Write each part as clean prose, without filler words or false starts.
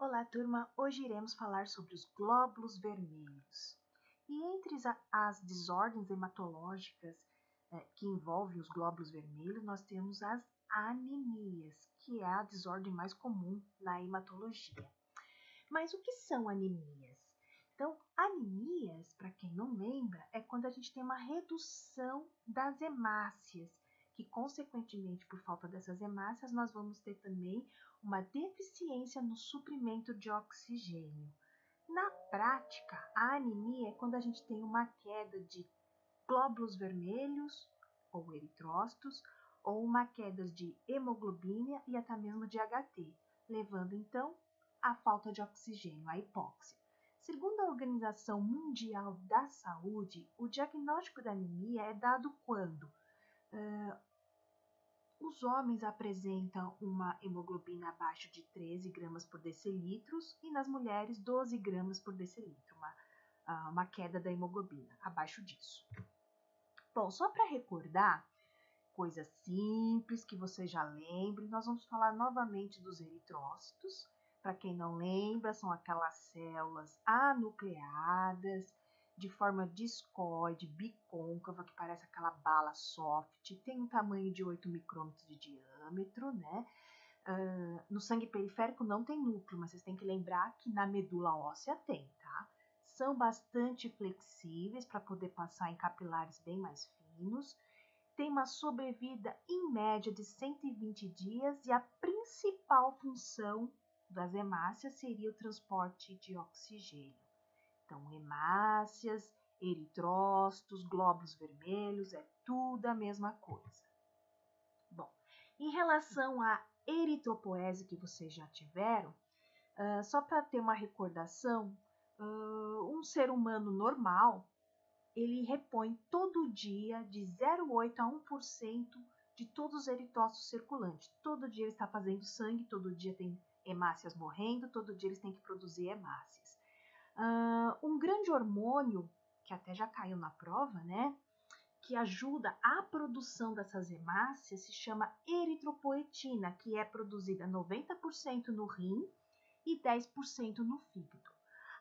Olá, turma! Hoje iremos falar sobre os glóbulos vermelhos. E entre as desordens hematológicas que envolvem os glóbulos vermelhos, nós temos as anemias, que é a desordem mais comum na hematologia. Mas o que são anemias? Então, anemias, para quem não lembra, é quando a gente tem uma redução das hemácias, que consequentemente, por falta dessas hemácias, nós vamos ter também uma deficiência no suprimento de oxigênio. Na prática, a anemia é quando a gente tem uma queda de glóbulos vermelhos ou eritrócitos, ou uma queda de hemoglobina e até mesmo de HT, levando então à falta de oxigênio, à hipóxia. Segundo a Organização Mundial da Saúde, o diagnóstico da anemia é dado quando os homens apresentam uma hemoglobina abaixo de 13 gramas por decilitro e nas mulheres 12 gramas por decilitro, uma queda da hemoglobina abaixo disso. Bom, só para recordar, coisas simples que você já lembre, nós vamos falar novamente dos eritrócitos. Para quem não lembra, são aquelas células anucleadas, de forma discoide, bicôncava, que parece aquela bala soft, tem um tamanho de 8 micrômetros de diâmetro, né? No sangue periférico não tem núcleo, mas vocês têm que lembrar que na medula óssea tem, tá? São bastante flexíveis para poder passar em capilares bem mais finos, tem uma sobrevida em média de 120 dias e a principal função das hemácias seria o transporte de oxigênio. Então, hemácias, eritrócitos, glóbulos vermelhos, é tudo a mesma coisa. Bom, em relação à eritropoese que vocês já tiveram, só para ter uma recordação, um ser humano normal, ele repõe todo dia de 0,8 a 1% de todos os eritrócitos circulantes. Todo dia ele está fazendo sangue, todo dia tem hemácias morrendo, todo dia eles têm que produzir hemácias. Um grande hormônio, que até já caiu na prova, né, que ajuda a produção dessas hemácias, se chama eritropoetina, que é produzida 90% no rim e 10% no fígado.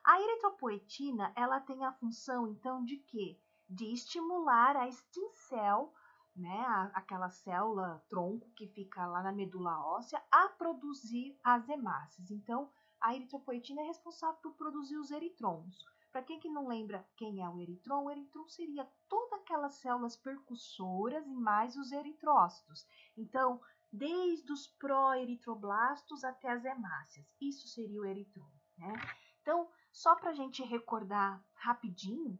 A eritropoetina, ela tem a função, então, de quê? De estimular a stem cell, né, aquela célula tronco que fica lá na medula óssea, a produzir as hemácias. Então, a eritropoetina é responsável por produzir os eritrons. Para quem que não lembra quem é o eritron seria todas aquelas células percussoras e mais os eritrócitos. Então, desde os pró-eritroblastos até as hemácias, isso seria o eritron, né? Então, só para a gente recordar rapidinho,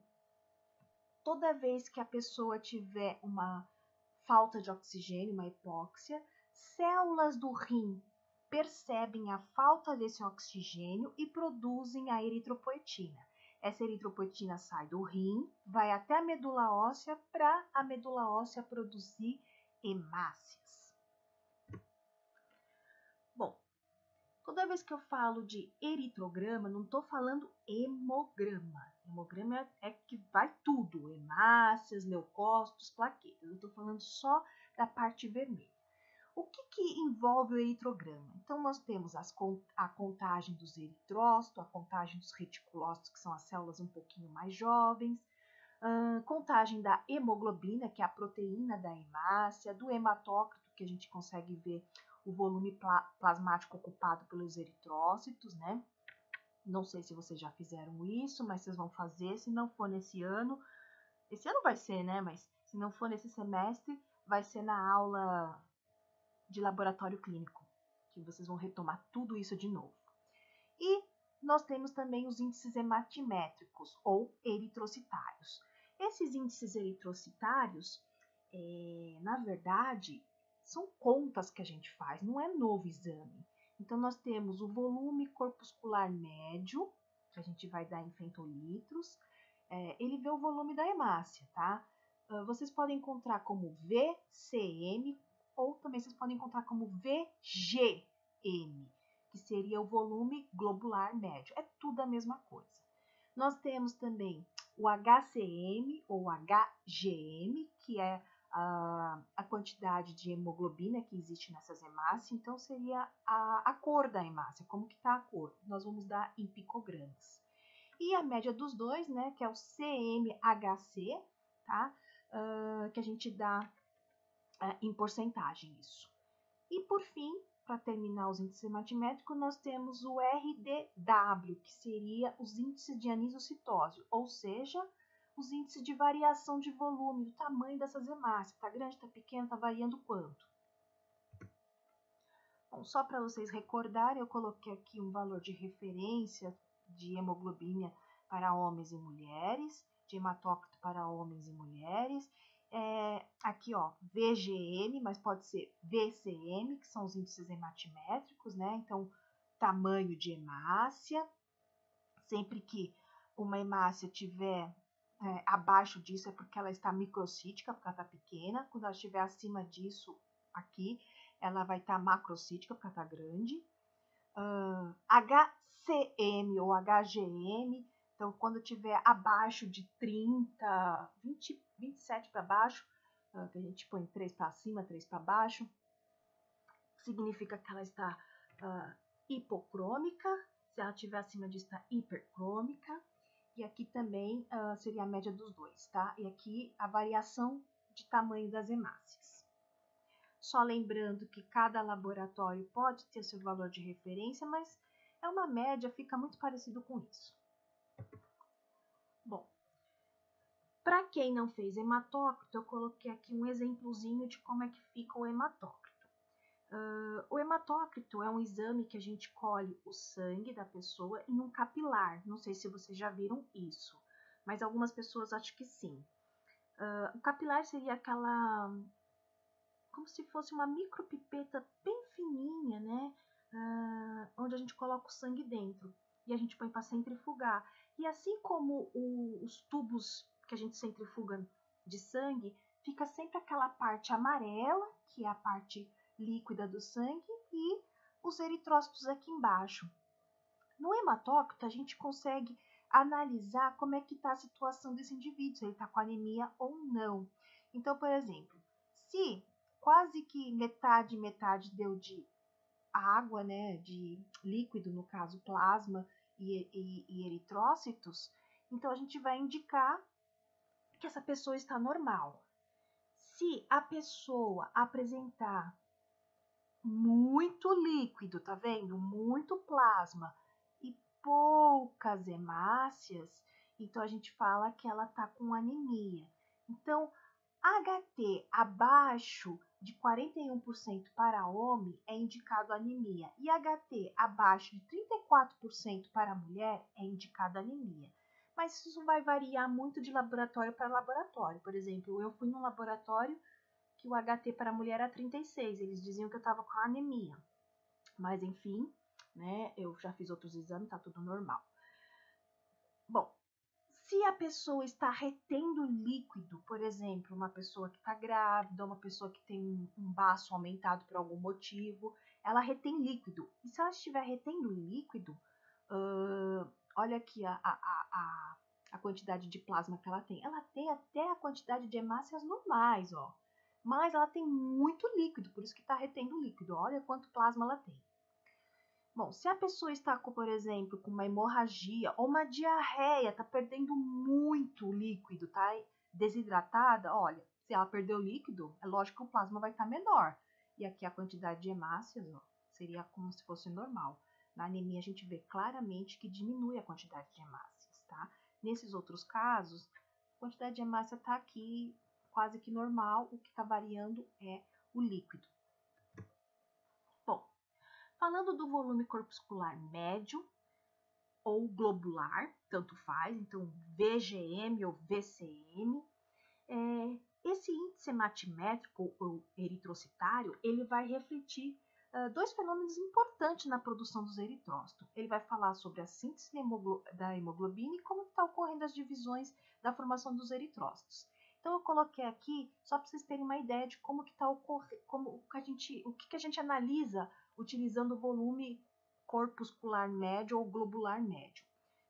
toda vez que a pessoa tiver uma falta de oxigênio, uma hipóxia, células do rim percebem a falta desse oxigênio e produzem a eritropoetina. Essa eritropoetina sai do rim, vai até a medula óssea para a medula óssea produzir hemácias. Bom, toda vez que eu falo de eritrograma, não estou falando hemograma. Hemograma é que vai tudo, hemácias, leucócitos, plaquetas. Eu estou falando só da parte vermelha. O que envolve o eritrograma? Então, nós temos a contagem dos eritrócitos, a contagem dos reticulócitos, que são as células um pouquinho mais jovens, contagem da hemoglobina, que é a proteína da hemácia, do hematócrito, que a gente consegue ver o volume plasmático ocupado pelos eritrócitos, né? Não sei se vocês já fizeram isso, mas vocês vão fazer. Se não for nesse ano vai ser, né? Mas se não for nesse semestre, vai ser na aula de laboratório clínico, que vocês vão retomar tudo isso de novo. E nós temos também os índices hematimétricos, ou eritrocitários. Esses índices eritrocitários, na verdade, são contas que a gente faz, não é novo exame. Então, nós temos o volume corpuscular médio, que a gente vai dar em femtolitros, ele vê o volume da hemácia, tá? Vocês podem encontrar como VCM, ou também vocês podem encontrar como VGM, que seria o volume globular médio. É tudo a mesma coisa. Nós temos também o HCM ou HGM, que é a quantidade de hemoglobina que existe nessas hemácias, então seria a cor da hemácia, como que está a cor. Nós vamos dar em picogramas. E a média dos dois, né, que é o CMHC, tá? Que a gente dá em porcentagem isso. E por fim, para terminar os índices hematimétricos, nós temos o RDW, que seria os índices de anisocitose, ou seja, os índices de variação de volume, do tamanho dessas hemácias. Está grande, está pequeno, está variando quanto? Bom, só para vocês recordarem, eu coloquei aqui um valor de referência de hemoglobina para homens e mulheres, de hematócrito para homens e mulheres. Aqui, ó, VGM, mas pode ser VCM, que são os índices hematimétricos, né? Então, tamanho de hemácia. Sempre que uma hemácia tiver abaixo disso, é porque ela está microcítica, porque ela está pequena. Quando ela estiver acima disso, aqui, ela vai estar macrocítica, porque ela está grande. HCM ou HGM, então quando tiver abaixo de 30, 20, 27 para baixo, que a gente põe 3 para cima, 3 para baixo, significa que ela está hipocrômica. Se ela estiver acima disso, está hipercrômica. E aqui também seria a média dos dois, tá? E aqui a variação de tamanho das hemácias. Só lembrando que cada laboratório pode ter seu valor de referência, mas é uma média, fica muito parecido com isso. Bom, para quem não fez hematócrito, eu coloquei aqui um exemplozinho de como é que fica o hematócrito. O hematócrito é um exame que a gente colhe o sangue da pessoa em um capilar. Não sei se vocês já viram isso, mas algumas pessoas acham que sim. O capilar seria aquela, como se fosse uma micropipeta bem fininha, né? Onde a gente coloca o sangue dentro e a gente põe para centrifugar. E assim como os tubos que a gente centrifuga de sangue, fica sempre aquela parte amarela, que é a parte líquida do sangue, e os eritrócitos aqui embaixo. No hematócrito, a gente consegue analisar como é que está a situação desse indivíduo, se ele está com anemia ou não. Então, por exemplo, se quase que metade deu de água, né, de líquido, no caso plasma e eritrócitos, então a gente vai indicar que essa pessoa está normal. Se a pessoa apresentar muito líquido, tá vendo? Muito plasma e poucas hemácias, então a gente fala que ela tá com anemia. Então, HT abaixo de 41% para homem é indicado anemia e HT abaixo de 34% para mulher é indicado anemia. Mas isso vai variar muito de laboratório para laboratório. Por exemplo, eu fui num laboratório que o HT para a mulher era 36, eles diziam que eu estava com anemia. Mas enfim, né, eu já fiz outros exames, tá tudo normal. Bom, se a pessoa está retendo líquido, por exemplo, uma pessoa que está grávida, uma pessoa que tem um baço aumentado por algum motivo, ela retém líquido. E se ela estiver retendo líquido, olha aqui a quantidade de plasma que ela tem. Ela tem até a quantidade de hemácias normais, ó. Mas ela tem muito líquido, por isso que está retendo líquido. Olha quanto plasma ela tem. Bom, se a pessoa está, por exemplo, com uma hemorragia ou uma diarreia, está perdendo muito líquido, tá desidratada, olha, se ela perdeu líquido, é lógico que o plasma vai estar menor. E aqui a quantidade de hemácias, ó, seria como se fosse normal. Na anemia a gente vê claramente que diminui a quantidade de hemácias, tá? Nesses outros casos, a quantidade de hemácia está aqui quase que normal, o que está variando é o líquido. Bom, falando do volume corpuscular médio ou globular, tanto faz, então VGM ou VCM, esse índice hematimétrico ou eritrocitário, ele vai refletir dois fenômenos importantes na produção dos eritrócitos. Ele vai falar sobre a síntese da hemoglobina e como está ocorrendo as divisões da formação dos eritrócitos. Então eu coloquei aqui só para vocês terem uma ideia de como que está ocorrendo, o que a gente analisa utilizando o volume corpuscular médio ou globular médio.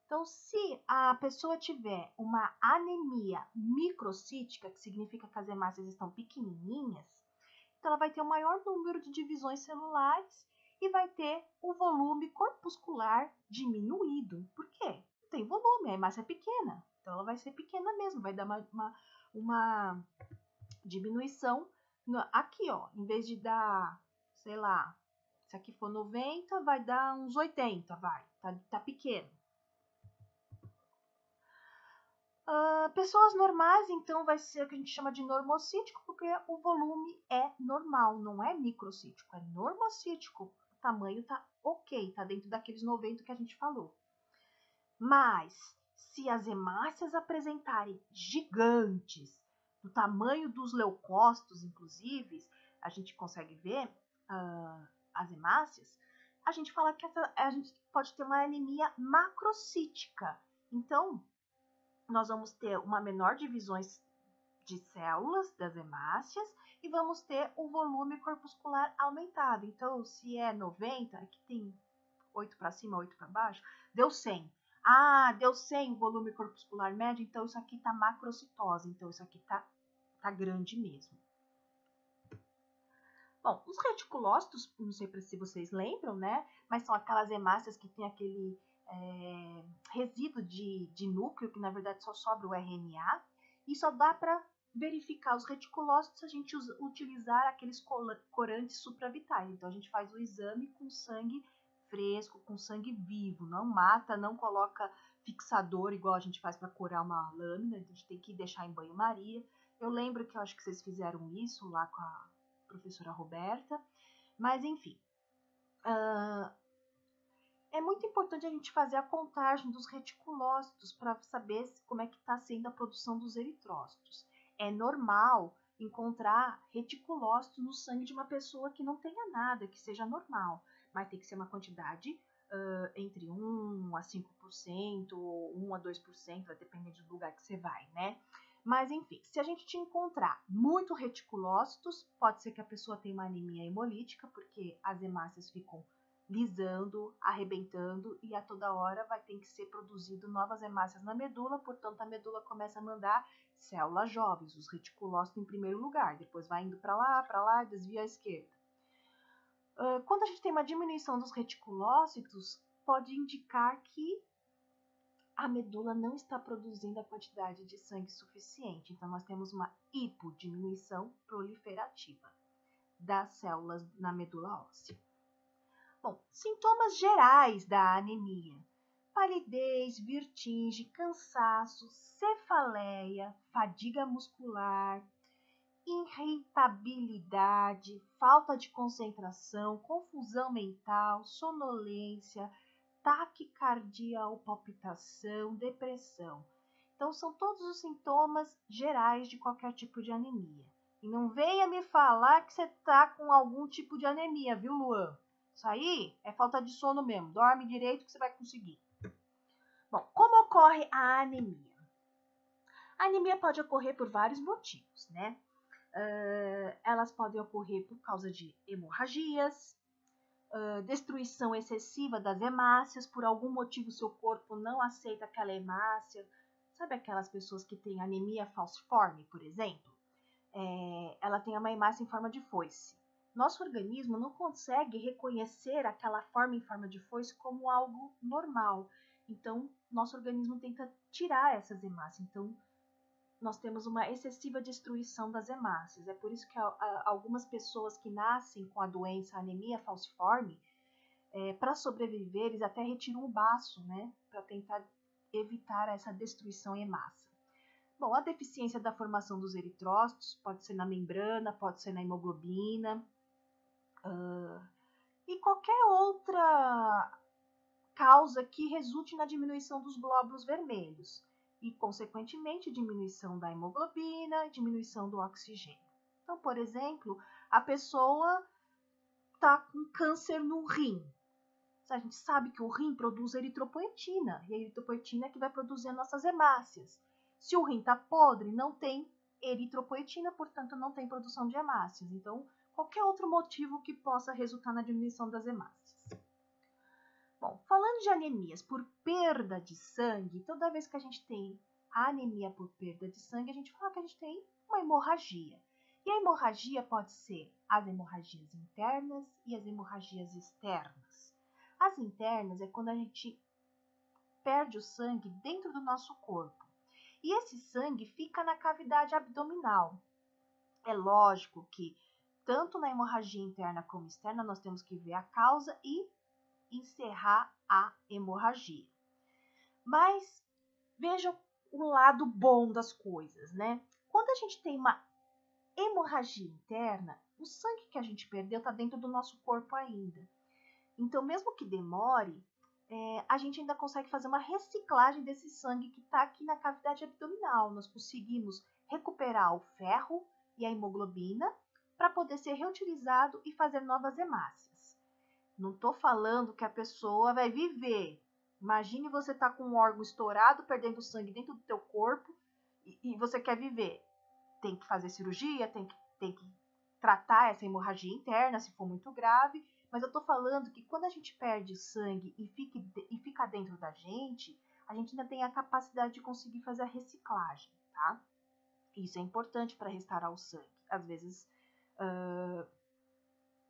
Então, se a pessoa tiver uma anemia microcítica, que significa que as hemácias estão pequenininhas, então ela vai ter o maior número de divisões celulares e vai ter o volume corpuscular diminuído. Por quê? Não tem volume, a hemácia é pequena. Então ela vai ser pequena mesmo, vai dar uma diminuição. Aqui, ó, em vez de dar, sei lá, se aqui for 90, vai dar uns 80, vai. Tá pequeno. Pessoas normais, então, vai ser o que a gente chama de normocítico, porque o volume é normal, não é microcítico, é normocítico. O tamanho tá ok, tá dentro daqueles 90 que a gente falou. Mas, se as hemácias apresentarem gigantes, do tamanho dos leucócitos, inclusive, a gente consegue ver as hemácias, a gente fala que a gente pode ter uma anemia macrocítica. Então, nós vamos ter uma menor divisões de células das hemácias e vamos ter o volume corpuscular aumentado. Então, se é 90, aqui tem 8 para cima, 8 para baixo, deu 100. Deu 100 o volume corpuscular médio, então isso aqui está macrocitose, então isso aqui tá grande mesmo. Bom, os reticulócitos, não sei se vocês lembram, né? Mas são aquelas hemácias que tem aquele resíduo de núcleo, que na verdade só sobra o RNA, e só dá para verificar os reticulócitos se a gente utilizar aqueles corantes supravitais. Então a gente faz o exame com sangue fresco, com sangue vivo, não mata, não coloca fixador igual a gente faz para curar uma lâmina, a gente tem que deixar em banho-maria. Eu lembro que eu acho que vocês fizeram isso lá com a professora Roberta, mas enfim. É muito importante a gente fazer a contagem dos reticulócitos para saber como é que está sendo a produção dos eritrócitos. É normal encontrar reticulócitos no sangue de uma pessoa que não tenha nada, que seja normal, mas tem que ser uma quantidade entre 1 a 5%, ou 1 a 2%, vai depender do lugar que você vai, né? Mas enfim, se a gente te encontrar muito reticulócitos, pode ser que a pessoa tenha uma anemia hemolítica, porque as hemácias ficam lisando, arrebentando, e a toda hora vai ter que ser produzido novas hemácias na medula, portanto a medula começa a mandar células jovens, os reticulócitos em primeiro lugar, depois vai indo para lá, desvia à esquerda. Quando a gente tem uma diminuição dos reticulócitos, pode indicar que a medula não está produzindo a quantidade de sangue suficiente, então nós temos uma hipodiminuição proliferativa das células na medula óssea. Bom, sintomas gerais da anemia: palidez, vertigem, cansaço, cefaleia, fadiga muscular, irritabilidade, falta de concentração, confusão mental, sonolência, taquicardia ou palpitação, depressão. Então, são todos os sintomas gerais de qualquer tipo de anemia. E não venha me falar que você está com algum tipo de anemia, viu, Luan? Isso aí é falta de sono mesmo. Dorme direito que você vai conseguir. Bom, como ocorre a anemia? A anemia pode ocorrer por vários motivos, né? Elas podem ocorrer por causa de hemorragias, destruição excessiva das hemácias, por algum motivo seu corpo não aceita aquela hemácia. Sabe aquelas pessoas que têm anemia falciforme, por exemplo? Ela tem uma hemácia em forma de foice. Nosso organismo não consegue reconhecer aquela forma em forma de foice como algo normal. Então, nosso organismo tenta tirar essas hemácias. Então, nós temos uma excessiva destruição das hemácias. É por isso que algumas pessoas que nascem com a doença anemia falciforme, para sobreviver, eles até retiram o baço, né? Para tentar evitar essa destruição em massa. Bom, a deficiência da formação dos eritrócitos pode ser na membrana, pode ser na hemoglobina, e qualquer outra causa que resulte na diminuição dos glóbulos vermelhos e, consequentemente, diminuição da hemoglobina, diminuição do oxigênio. Então, por exemplo, a pessoa está com câncer no rim. A gente sabe que o rim produz eritropoetina, e a eritropoetina é que vai produzir as nossas hemácias. Se o rim está podre, não tem eritropoetina, portanto, não tem produção de hemácias. Então, qualquer outro motivo que possa resultar na diminuição das hemácias. Bom, falando Falando de anemias por perda de sangue, toda vez que a gente tem anemia por perda de sangue, a gente fala que a gente tem uma hemorragia. E a hemorragia pode ser as hemorragias internas e as hemorragias externas. As internas é quando a gente perde o sangue dentro do nosso corpo. E esse sangue fica na cavidade abdominal. É lógico que tanto na hemorragia interna como externa nós temos que ver a causa e encerrar a hemorragia. Mas veja o lado bom das coisas, né? Quando a gente tem uma hemorragia interna, o sangue que a gente perdeu está dentro do nosso corpo ainda. Então, mesmo que demore, a gente ainda consegue fazer uma reciclagem desse sangue que está aqui na cavidade abdominal. Nós conseguimos recuperar o ferro e a hemoglobina para poder ser reutilizado e fazer novas hemácias. Não estou falando que a pessoa vai viver. Imagine você estar com um órgão estourado, perdendo sangue dentro do teu corpo e você quer viver. Tem que fazer cirurgia, tem que tratar essa hemorragia interna, se for muito grave. Mas eu estou falando que quando a gente perde sangue e fica dentro da gente, a gente ainda tem a capacidade de conseguir fazer a reciclagem, tá? Isso é importante para restaurar o sangue. Às vezes,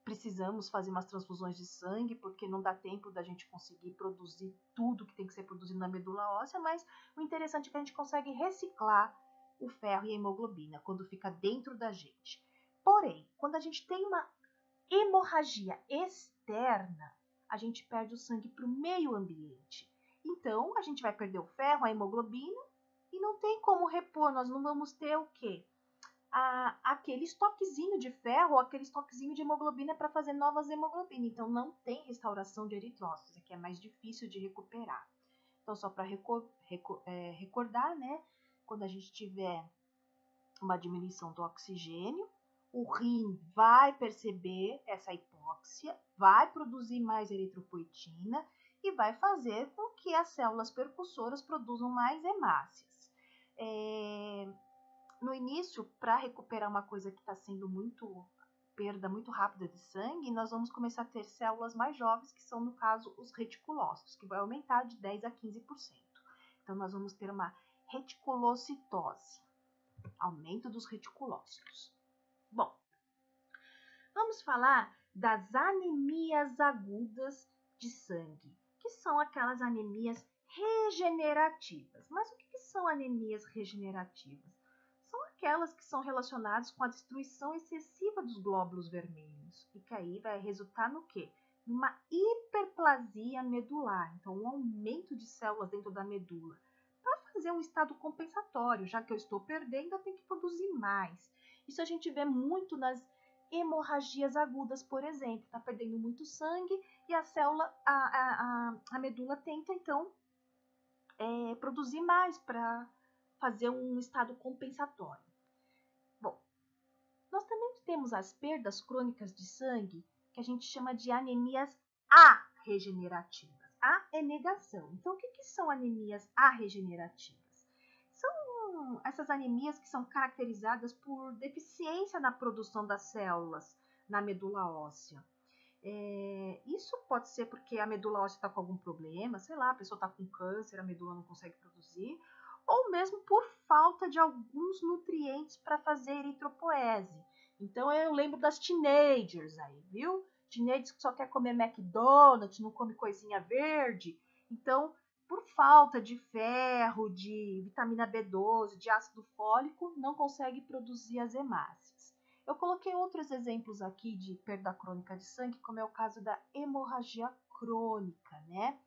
precisamos fazer umas transfusões de sangue, porque não dá tempo da gente conseguir produzir tudo que tem que ser produzido na medula óssea, mas o interessante é que a gente consegue reciclar o ferro e a hemoglobina quando fica dentro da gente. Porém, quando a gente tem uma hemorragia externa, a gente perde o sangue para o meio ambiente. Então, a gente vai perder o ferro, a hemoglobina, e não tem como repor, nós não vamos ter o quê? Aquele estoquezinho de ferro ou aquele estoquezinho de hemoglobina para fazer novas hemoglobinas. Então, não tem restauração de eritrócitos, que é mais difícil de recuperar. Então, só para recordar, né? Quando a gente tiver uma diminuição do oxigênio, o rim vai perceber essa hipóxia, vai produzir mais eritropoetina e vai fazer com que as células percussoras produzam mais hemácias. No início, para recuperar uma coisa que está sendo perda muito rápida de sangue, nós vamos começar a ter células mais jovens, que são, no caso, os reticulócitos, que vai aumentar de 10% a 15%. Então, nós vamos ter uma reticulocitose, aumento dos reticulócitos. Bom, vamos falar das anemias agudas de sangue, que são aquelas anemias regenerativas. Mas o que são anemias regenerativas? São aquelas que são relacionadas com a destruição excessiva dos glóbulos vermelhos, e que aí vai resultar no quê? Numa hiperplasia medular, então um aumento de células dentro da medula, para fazer um estado compensatório, já que eu estou perdendo, eu tenho que produzir mais. Isso a gente vê muito nas hemorragias agudas, por exemplo, está perdendo muito sangue e a célula, a medula tenta então produzir mais para fazer um estado compensatório. Bom, nós também temos as perdas crônicas de sangue, que a gente chama de anemias arregenerativas. A é negação. Então, o que são anemias arregenerativas? São essas anemias que são caracterizadas por deficiência na produção das células na medula óssea. Isso pode ser porque a medula óssea está com algum problema, sei lá, a pessoa está com câncer, a medula não consegue produzir, ou mesmo por falta de alguns nutrientes para fazer eritropoese. Então eu lembro das teenagers aí, viu? Teenagers que só quer comer McDonald's, não come coisinha verde. Então, por falta de ferro, de vitamina B12, de ácido fólico, não consegue produzir as hemácias. Eu coloquei outros exemplos aqui de perda crônica de sangue, como é o caso da hemorragia crônica, né?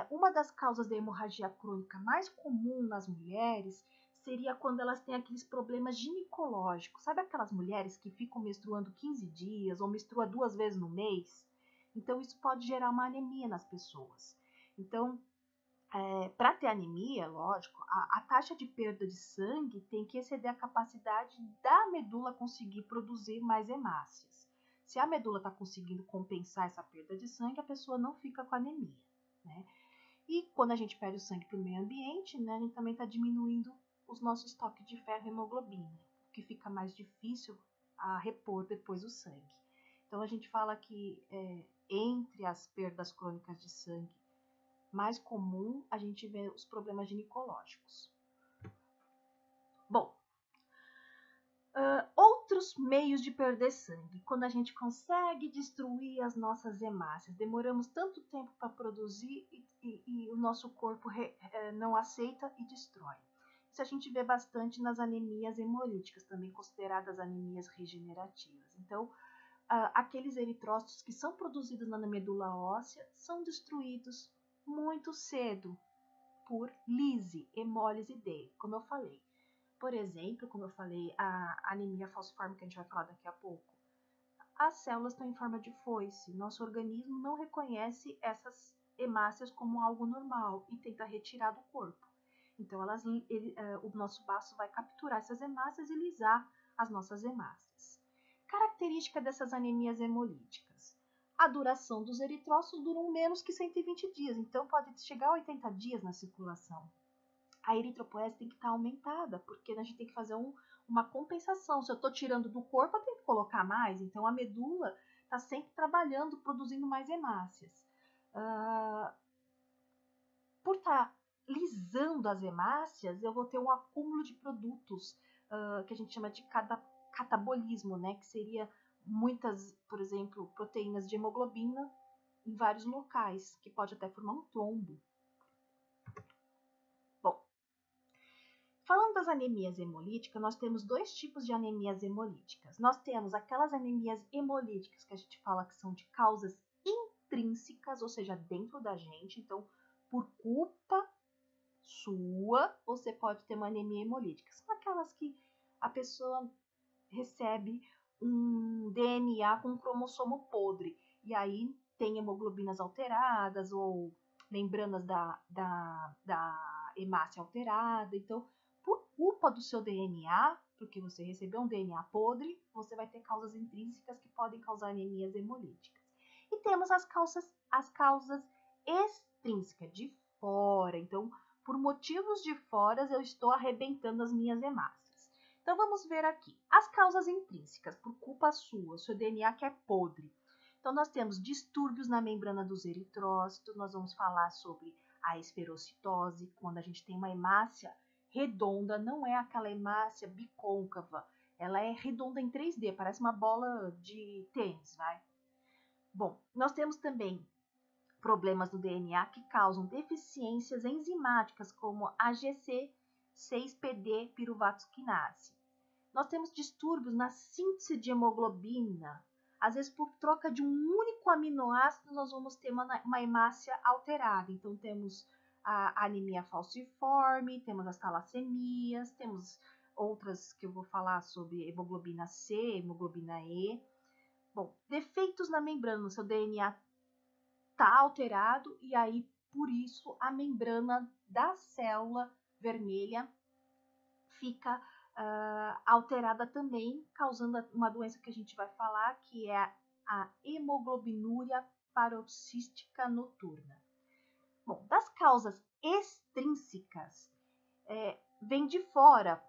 Uma das causas da hemorragia crônica mais comum nas mulheres seria quando elas têm aqueles problemas ginecológicos. Sabe aquelas mulheres que ficam menstruando 15 dias ou menstruam 2 vezes no mês? Então, isso pode gerar uma anemia nas pessoas. Então, para ter anemia, lógico, a taxa de perda de sangue tem que exceder a capacidade da medula conseguir produzir mais hemácias. Se a medula está conseguindo compensar essa perda de sangue, a pessoa não fica com anemia, né? E quando a gente perde o sangue para o meio ambiente, né, a gente também está diminuindo os nossos estoques de ferro e hemoglobina, o que fica mais difícil a repor depois o sangue. Então a gente fala que entre as perdas crônicas de sangue mais comum a gente ver os problemas ginecológicos. Bom, outros meios de perder sangue, quando a gente consegue destruir as nossas hemácias, demoramos tanto tempo para produzir e o nosso corpo não aceita e destrói. Isso a gente vê bastante nas anemias hemolíticas, também consideradas anemias regenerativas. Então, aqueles eritrócitos que são produzidos na medula óssea são destruídos muito cedo por lise, hemólise dele, como eu falei. Por exemplo, como eu falei, a anemia falciforme, que a gente vai falar daqui a pouco, as células estão em forma de foice. Nosso organismo não reconhece essas hemácias como algo normal e tenta retirar do corpo. Então, o nosso baço vai capturar essas hemácias e lisar as nossas hemácias. Característica dessas anemias hemolíticas. A duração dos eritrócitos duram menos que 120 dias, então pode chegar a 80 dias na circulação. A eritropoese tem que estar aumentada, porque a gente tem que fazer uma compensação. Se eu estou tirando do corpo, eu tenho que colocar mais. Então, a medula está sempre trabalhando, produzindo mais hemácias. Por estar lisando as hemácias, eu vou ter um acúmulo de produtos que a gente chama de catabolismo, né? Que seria muitas, por exemplo, proteínas de hemoglobina em vários locais, que pode até formar um trombo. Falando das anemias hemolíticas, nós temos dois tipos de anemias hemolíticas. Nós temos aquelas anemias hemolíticas que a gente fala que são de causas intrínsecas, ou seja, dentro da gente. Então, por culpa sua, você pode ter uma anemia hemolítica. São aquelas que a pessoa recebe um DNA com um cromossomo podre. E aí tem hemoglobinas alteradas ou membranas da hemácia alterada. Então, por culpa do seu DNA, porque você recebeu um DNA podre, você vai ter causas intrínsecas que podem causar anemias hemolíticas. E temos as causas extrínsecas, de fora. Então, por motivos de fora, eu estou arrebentando as minhas hemácias. Então, vamos ver aqui. As causas intrínsecas, por culpa sua, seu DNA que é podre. Então, nós temos distúrbios na membrana dos eritrócitos, nós vamos falar sobre a esferocitose, quando a gente tem uma hemácia redonda, não é aquela hemácia bicôncava, ela é redonda em 3D, parece uma bola de tênis, vai? Bom, nós temos também problemas no DNA que causam deficiências enzimáticas, como a GC6PD piruvato quinase. Nós temos distúrbios na síntese de hemoglobina. Às vezes, por troca de um único aminoácido, nós vamos ter uma hemácia alterada. Então, temos a anemia falciforme, temos as talassemias, temos outras que eu vou falar sobre hemoglobina C, hemoglobina E. Bom, defeitos na membrana, o seu DNA está alterado e aí, por isso, a membrana da célula vermelha fica alterada também, causando uma doença que a gente vai falar, que é a hemoglobinúria paroxística noturna. Bom, das causas extrínsecas, vem de fora.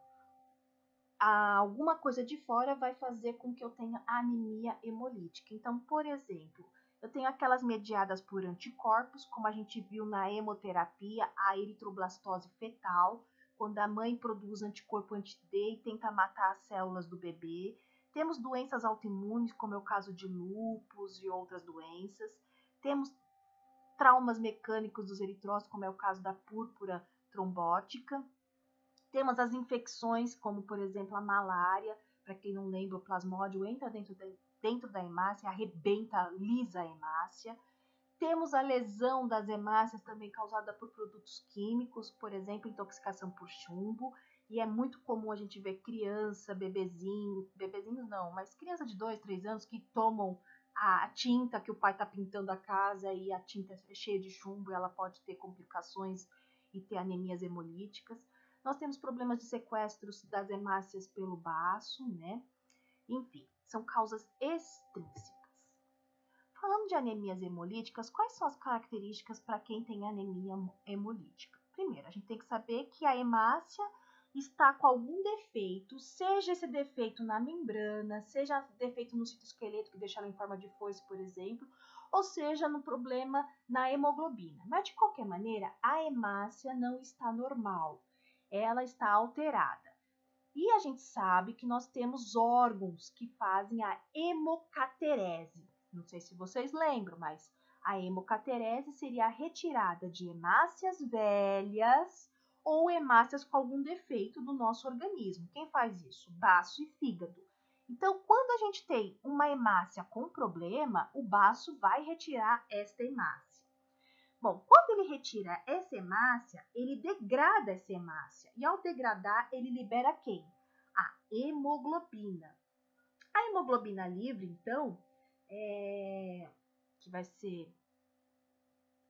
Alguma coisa de fora vai fazer com que eu tenha anemia hemolítica. Então, por exemplo, eu tenho aquelas mediadas por anticorpos, como a gente viu na hemoterapia, a eritroblastose fetal, quando a mãe produz anticorpo anti-D e tenta matar as células do bebê. Temos doenças autoimunes, como é o caso de lúpus e outras doenças. Temos traumas mecânicos dos eritrócitos, como é o caso da púrpura trombótica. Temos as infecções, como por exemplo a malária. Para quem não lembra, o plasmódio entra dentro da hemácia, arrebenta, lisa a hemácia. Temos a lesão das hemácias também causada por produtos químicos, por exemplo, intoxicação por chumbo. E é muito comum a gente ver criança, bebezinhos não, mas criança de 2, 3 anos que tomam a tinta que o pai está pintando a casa e a tinta é cheia de chumbo, ela pode ter complicações e ter anemias hemolíticas. Nós temos problemas de sequestros das hemácias pelo baço, né? Enfim, são causas extrínsecas. Falando de anemias hemolíticas, quais são as características para quem tem anemia hemolítica? Primeiro, a gente tem que saber que a hemácia está com algum defeito, seja esse defeito na membrana, seja defeito no citoesqueleto, que deixa ela em forma de foice, por exemplo, ou seja, no problema na hemoglobina. Mas, de qualquer maneira, a hemácia não está normal, ela está alterada. E a gente sabe que nós temos órgãos que fazem a hemocaterese. Não sei se vocês lembram, mas a hemocaterese seria a retirada de hemácias velhas ou hemácias com algum defeito do nosso organismo. Quem faz isso? Baço e fígado. Então, quando a gente tem uma hemácia com problema, o baço vai retirar esta hemácia. Bom, quando ele retira essa hemácia, ele degrada essa hemácia. E ao degradar, ele libera quem? A hemoglobina. A hemoglobina livre, então, que vai ser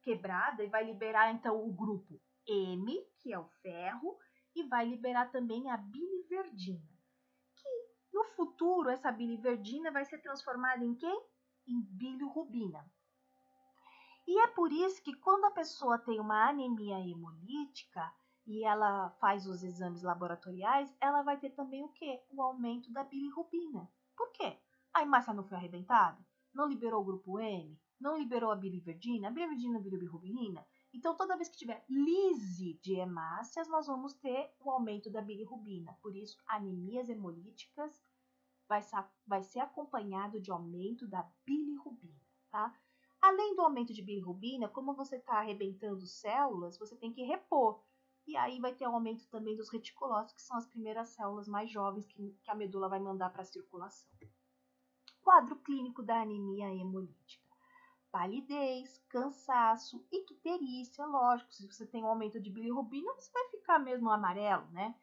quebrada e vai liberar, então, o grupo M, que é o ferro, e vai liberar também a biliverdina. Que, no futuro, essa biliverdina vai ser transformada em quem? Em bilirrubina. E é por isso que quando a pessoa tem uma anemia hemolítica e ela faz os exames laboratoriais, ela vai ter também o quê? O aumento da bilirrubina. Por quê? A hemácia não foi arrebentada? Não liberou o grupo M? Não liberou a biliverdina? A biliverdina virou bilirrubina? Então, toda vez que tiver lise de hemácias, nós vamos ter o aumento da bilirrubina. Por isso, anemias hemolíticas vai ser acompanhado de aumento da bilirrubina, tá? Além do aumento de bilirrubina, como você está arrebentando células, você tem que repor. E aí vai ter um aumento também dos reticulócitos, que são as primeiras células mais jovens que a medula vai mandar para a circulação. Quadro clínico da anemia hemolítica. Palidez, cansaço, icterícia, lógico, se você tem um aumento de bilirrubina, você vai ficar mesmo amarelo, né?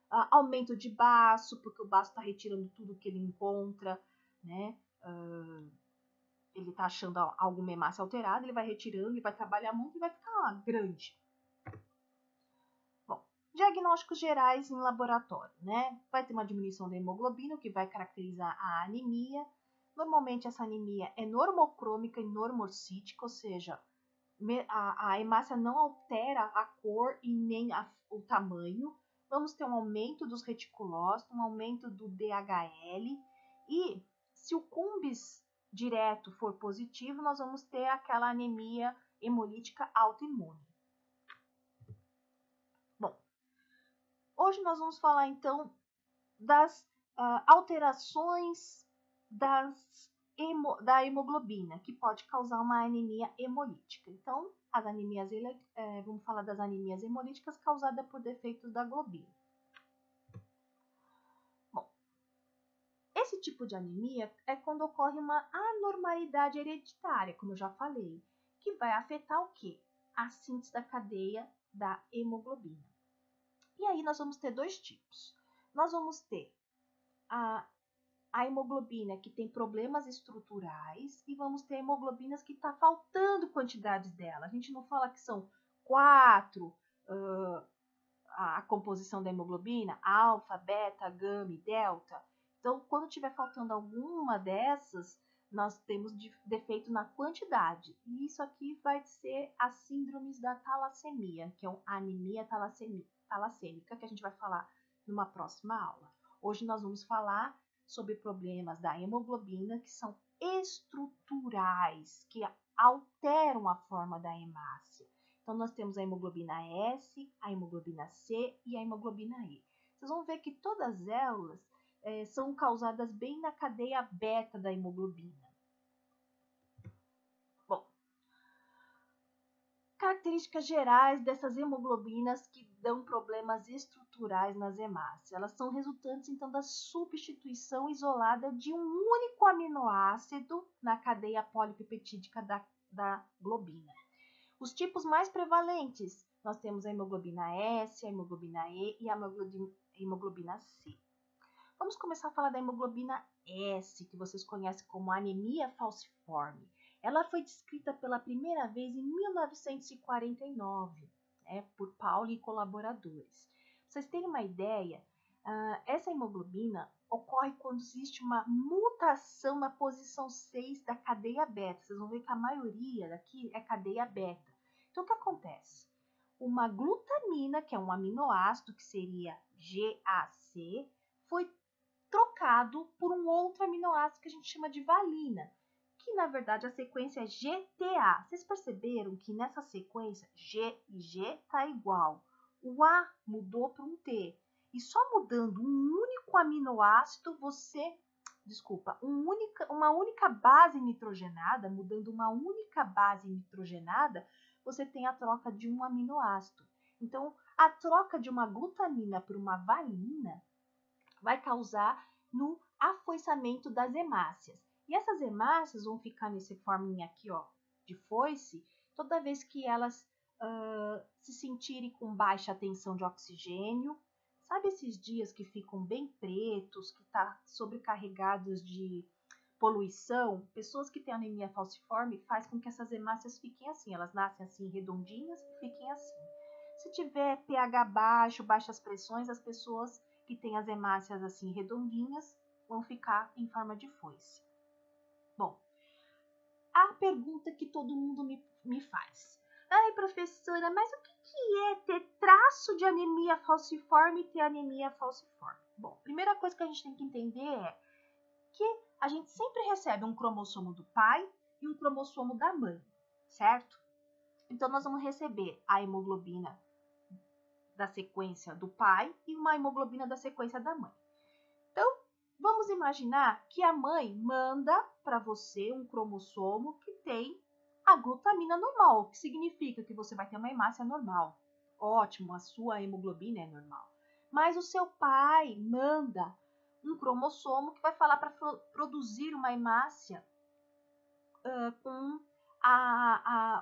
Aumento de baço, porque o baço está retirando tudo que ele encontra, né? Ele está achando alguma hemácia alterada, ele vai retirando, ele vai trabalhar muito e vai ficar grande. Bom, diagnósticos gerais em laboratório, né? Vai ter uma diminuição da hemoglobina, o que vai caracterizar a anemia. Normalmente essa anemia é normocrômica e normocítica, ou seja, a hemácia não altera a cor e nem o tamanho. Vamos ter um aumento dos reticulócitos, um aumento do DHL e se o cumbis direto for positivo, nós vamos ter aquela anemia hemolítica autoimune. Bom, hoje nós vamos falar então das alterações da hemoglobina, que pode causar uma anemia hemolítica. Então, vamos falar das anemias hemolíticas causadas por defeitos da globina. Esse tipo de anemia é quando ocorre uma anormalidade hereditária, como eu já falei, que vai afetar o quê? A síntese da cadeia da hemoglobina. E aí nós vamos ter dois tipos. Nós vamos ter a hemoglobina que tem problemas estruturais e vamos ter hemoglobinas que está faltando quantidades dela. A gente não fala que são 4 a composição da hemoglobina, alfa, beta, gama e delta. Então, quando tiver faltando alguma dessas, nós temos defeito na quantidade. E isso aqui vai ser as síndromes da talassemia, que é a anemia talassêmica, que a gente vai falar numa próxima aula. Hoje nós vamos falar sobre problemas da hemoglobina que são estruturais, que alteram a forma da hemácia. Então, nós temos a hemoglobina S, a hemoglobina C e a hemoglobina E. Vocês vão ver que todas elas são causadas bem na cadeia beta da hemoglobina. Bom, características gerais dessas hemoglobinas que dão problemas estruturais nas hemácias. Elas são resultantes, então, da substituição isolada de um único aminoácido na cadeia polipeptídica da globina. Os tipos mais prevalentes, nós temos a hemoglobina S, a hemoglobina E e a hemoglobina C. Vamos começar a falar da hemoglobina S, que vocês conhecem como anemia falciforme. Ela foi descrita pela primeira vez em 1949, por Pauli e colaboradores. Pra vocês terem uma ideia, essa hemoglobina ocorre quando existe uma mutação na posição 6 da cadeia beta. Vocês vão ver que a maioria daqui é cadeia beta. Então, o que acontece? uma glutamina, que é um aminoácido, que seria GAC, foi trocado por um outro aminoácido que a gente chama de valina, que na verdade a sequência é GTA. Vocês perceberam que nessa sequência G e G está igual. O A mudou para um T. E só mudando um único aminoácido, uma única base nitrogenada, mudando uma única base nitrogenada, você tem a troca de um aminoácido. Então, a troca de uma glutamina por uma valina vai causar no afoiçamento das hemácias. E essas hemácias vão ficar nesse forminha aqui, ó, de foice, toda vez que elas se sentirem com baixa tensão de oxigênio. Sabe esses dias que ficam bem pretos, que tá sobrecarregados de poluição? Pessoas que têm anemia falciforme faz com que essas hemácias fiquem assim, elas nascem assim redondinhas e fiquem assim. Se tiver pH baixo, baixas pressões, as pessoas que têm as hemácias assim redondinhas vão ficar em forma de foice. Bom, a pergunta que todo mundo me faz. Ai, professora, mas o que é ter traço de anemia falciforme e ter anemia falciforme? Bom, primeira coisa que a gente tem que entender é que a gente sempre recebe um cromossomo do pai e um cromossomo da mãe, certo? Então, nós vamos receber a hemoglobina da sequência do pai e uma hemoglobina da sequência da mãe. Então, vamos imaginar que a mãe manda para você um cromossomo que tem a glutamina normal, o que significa que você vai ter uma hemácia normal. Ótimo, a sua hemoglobina é normal. Mas o seu pai manda um cromossomo que vai falar para produzir uma hemácia com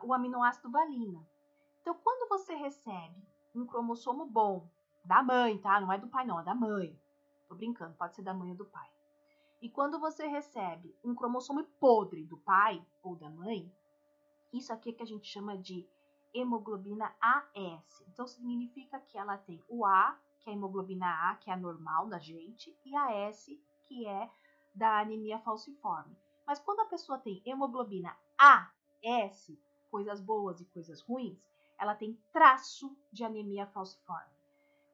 o aminoácido valina. Então, quando você recebe um cromossomo bom da mãe, tá? Não é do pai, não, é da mãe. Tô brincando, pode ser da mãe ou do pai. E quando você recebe um cromossomo podre do pai ou da mãe, isso aqui é que a gente chama de hemoglobina AS. Então, significa que ela tem o A, que é a hemoglobina A, que é a normal da gente, e a S, que é da anemia falciforme. Mas quando a pessoa tem hemoglobina AS, coisas boas e coisas ruins, ela tem traço de anemia falciforme.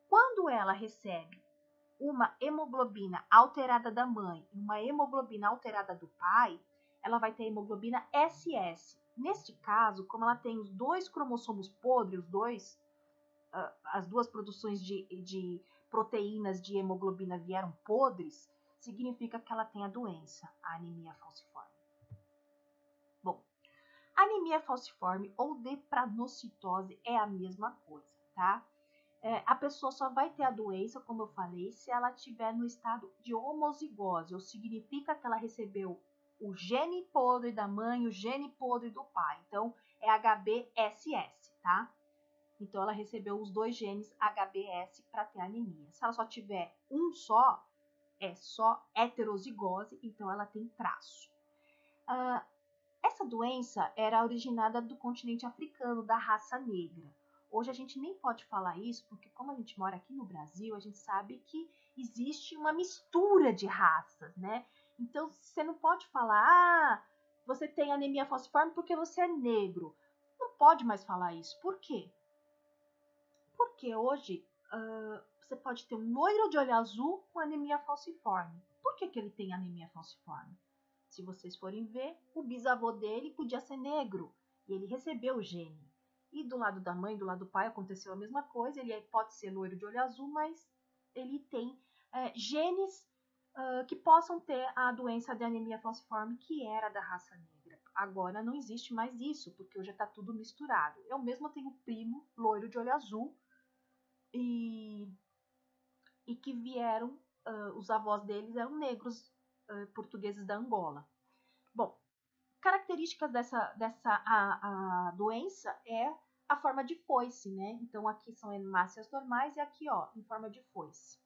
Quando ela recebe uma hemoglobina alterada da mãe e uma hemoglobina alterada do pai, ela vai ter hemoglobina SS. Neste caso, como ela tem os dois cromossomos podres, as duas produções de proteínas de hemoglobina vieram podres, significa que ela tem a doença, a anemia falciforme. Bom, anemia falciforme ou drepanocytose é a mesma coisa, tá? A pessoa só vai ter a doença, como eu falei, se ela estiver no estado de homozigose, ou significa que ela recebeu o gene podre da mãe e o gene podre do pai. Então, é HBSS, tá? Então, ela recebeu os dois genes HBS para ter anemia. Se ela só tiver um só, é só heterozigose, então ela tem traço. Essa doença era originada do continente africano, da raça negra. Hoje a gente nem pode falar isso, porque como a gente mora aqui no Brasil, a gente sabe que existe uma mistura de raças, né? Então, você não pode falar, você tem anemia falciforme porque você é negro. Não pode mais falar isso. Por quê? Porque hoje você pode ter um loiro de olho azul com anemia falciforme. Por que ele tem anemia falciforme? Se vocês forem ver, o bisavô dele podia ser negro e ele recebeu o gene. E do lado da mãe, do lado do pai, aconteceu a mesma coisa. Ele pode ser loiro de olho azul, mas ele tem genes que possam ter a doença de anemia falciforme, que era da raça negra. Agora não existe mais isso, porque hoje está tudo misturado. Eu mesma tenho primo loiro de olho azul e que vieram, os avós deles eram negros, portugueses da Angola. Bom, características dessa doença é a forma de foice, né? Então, aqui são hemácias normais e aqui, ó, em forma de foice.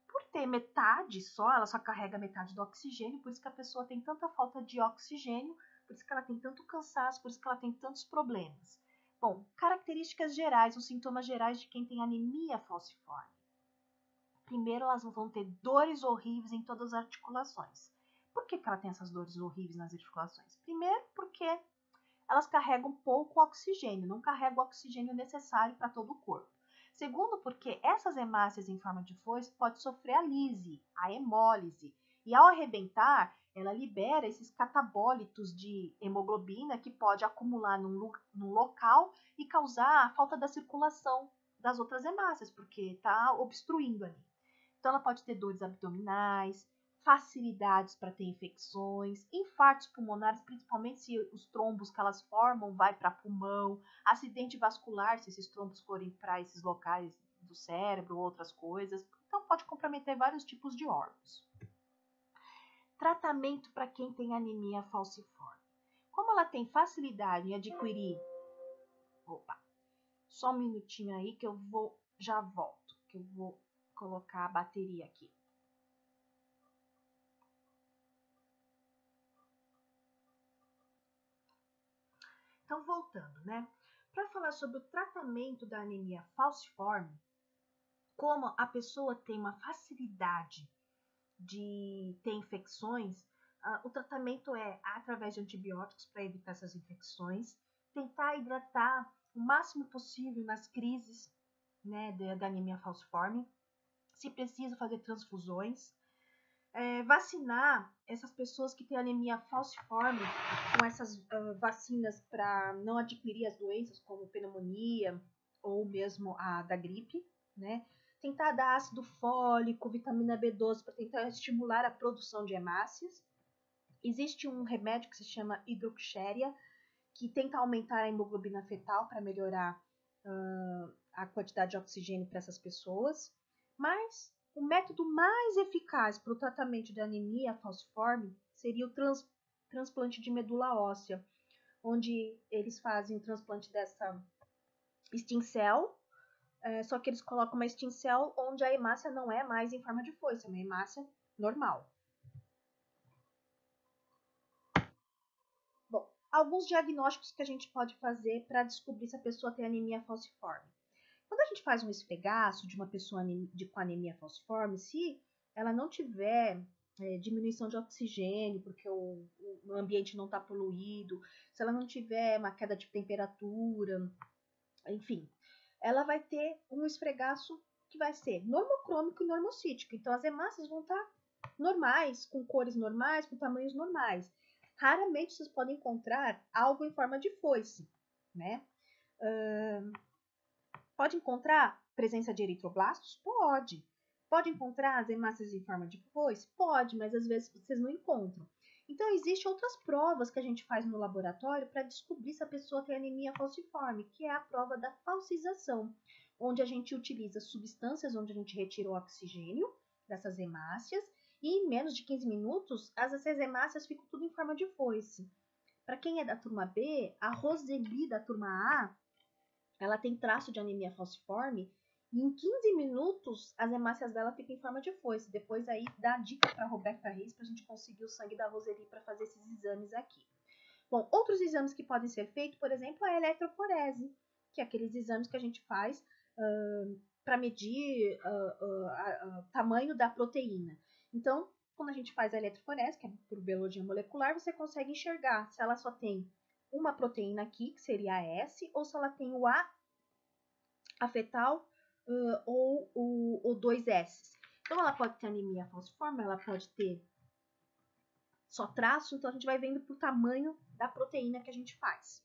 Por ter metade só, ela só carrega metade do oxigênio, por isso que a pessoa tem tanta falta de oxigênio, por isso que ela tem tanto cansaço, por isso que ela tem tantos problemas. Bom, características gerais, os sintomas gerais de quem tem anemia falciforme. Primeiro, elas vão ter dores horríveis em todas as articulações. Por que ela tem essas dores horríveis nas articulações? Primeiro, porque elas carregam pouco oxigênio, não carregam o oxigênio necessário para todo o corpo. Segundo, porque essas hemácias em forma de foice podem sofrer a lise, a hemólise, e ao arrebentar, ela libera esses catabólitos de hemoglobina que pode acumular num local e causar a falta da circulação das outras hemácias, porque está obstruindo ali. Então, ela pode ter dores abdominais, facilidades para ter infecções, infartos pulmonares, principalmente se os trombos que elas formam vai para pulmão, acidente vascular, se esses trombos forem para esses locais do cérebro, outras coisas. Então, pode comprometer vários tipos de órgãos. Tratamento para quem tem anemia falciforme. Como ela tem facilidade em adquirir... Opa, só um minutinho aí que eu já volto, que eu vou colocar a bateria aqui. Então, voltando, né? Para falar sobre o tratamento da anemia falciforme, como a pessoa tem uma facilidade de ter infecções, o tratamento é através de antibióticos para evitar essas infecções, tentar hidratar o máximo possível nas crises, né, da anemia falciforme, se precisa fazer transfusões, vacinar essas pessoas que têm anemia falciforme com essas vacinas para não adquirir as doenças como pneumonia ou mesmo a da gripe, né? Tentar dar ácido fólico, vitamina B12 para tentar estimular a produção de hemácias. Existe um remédio que se chama hidroxéria, que tenta aumentar a hemoglobina fetal para melhorar a quantidade de oxigênio para essas pessoas. Mas o método mais eficaz para o tratamento de anemia falciforme seria o transplante de medula óssea, onde eles fazem o transplante dessa stem cell, só que eles colocam uma stem cell onde a hemácia não é mais em forma de foice, é uma hemácia normal. Bom, alguns diagnósticos que a gente pode fazer para descobrir se a pessoa tem anemia falciforme. Quando a gente faz um esfregaço de uma pessoa com anemia falciforme, se ela não tiver diminuição de oxigênio, porque o ambiente não está poluído, se ela não tiver uma queda de temperatura, enfim, ela vai ter um esfregaço que vai ser normocrômico e normocítico. Então, as hemácias vão estar normais, com cores normais, com tamanhos normais. Raramente vocês podem encontrar algo em forma de foice, né? Pode encontrar presença de eritroblastos? Pode. Pode encontrar as hemácias em forma de foice? Pode, mas às vezes vocês não encontram. Então, existem outras provas que a gente faz no laboratório para descobrir se a pessoa tem anemia falciforme, que é a prova da falcização, onde a gente utiliza substâncias onde a gente retira o oxigênio dessas hemácias e em menos de 15 minutos, essas hemácias ficam tudo em forma de foice. Para quem é da turma B, a Roseli da turma A, ela tem traço de anemia falciforme e em 15 minutos as hemácias dela ficam em forma de foice. Depois aí dá dica para a Roberta Reis para a gente conseguir o sangue da Roseli para fazer esses exames aqui. Bom, outros exames que podem ser feitos, por exemplo, a eletroforese, que é aqueles exames que a gente faz para medir o tamanho da proteína. Então, quando a gente faz a eletroforese, que é por biologia molecular, você consegue enxergar se ela só tem uma proteína aqui, que seria a S, ou se ela tem o A fetal ou dois S. Então, ela pode ter anemia falciforme, ela pode ter só traço, então a gente vai vendo por tamanho da proteína que a gente faz.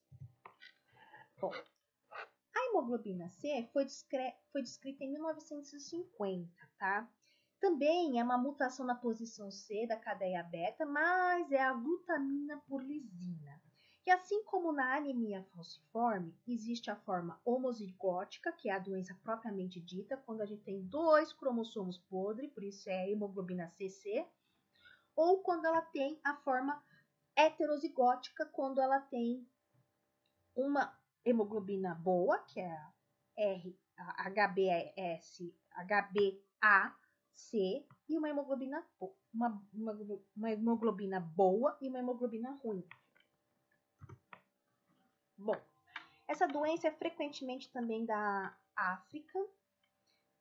Bom, a hemoglobina C foi descrita em 1950, tá? Também é uma mutação na posição C da cadeia beta, mas é a glutamina por lisina. E assim como na anemia falciforme, existe a forma homozigótica, que é a doença propriamente dita, quando a gente tem 2 cromossomos podres, por isso é a hemoglobina CC, ou quando ela tem a forma heterozigótica, quando ela tem uma hemoglobina boa, que é a HbAc, e uma hemoglobina boa e uma hemoglobina ruim. Bom, essa doença é frequentemente também da África.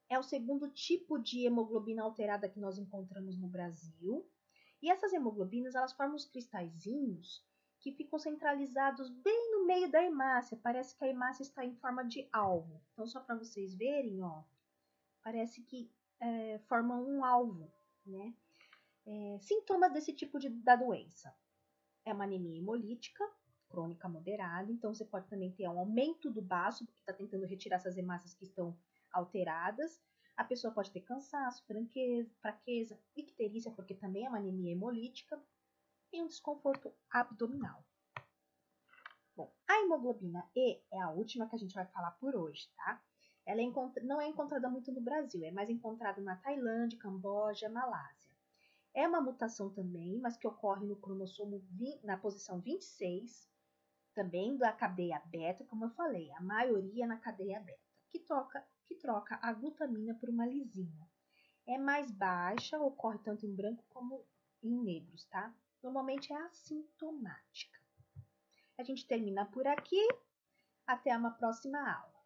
É o segundo tipo de hemoglobina alterada que nós encontramos no Brasil. E essas hemoglobinas, elas formam os cristalzinhos que ficam centralizados bem no meio da hemácia. Parece que a hemácia está em forma de alvo. Então, só para vocês verem, ó, parece que formam um alvo, né? Sintomas desse tipo da doença. É uma anemia hemolítica, crônica moderada. Então, você pode também ter um aumento do baço, porque está tentando retirar essas hemácias que estão alteradas. A pessoa pode ter cansaço, fraqueza, icterícia, porque também é uma anemia hemolítica, e um desconforto abdominal. Bom, a hemoglobina E é a última que a gente vai falar por hoje, tá? Ela não é encontrada muito no Brasil, é mais encontrada na Tailândia, Camboja, Malásia. É uma mutação também, mas que ocorre no cromossomo na posição 26, também da cadeia beta, como eu falei, a maioria na cadeia beta, que troca a glutamina por uma lisina. É mais baixa, ocorre tanto em branco como em negros, tá? Normalmente é assintomática. A gente termina por aqui. Até uma próxima aula.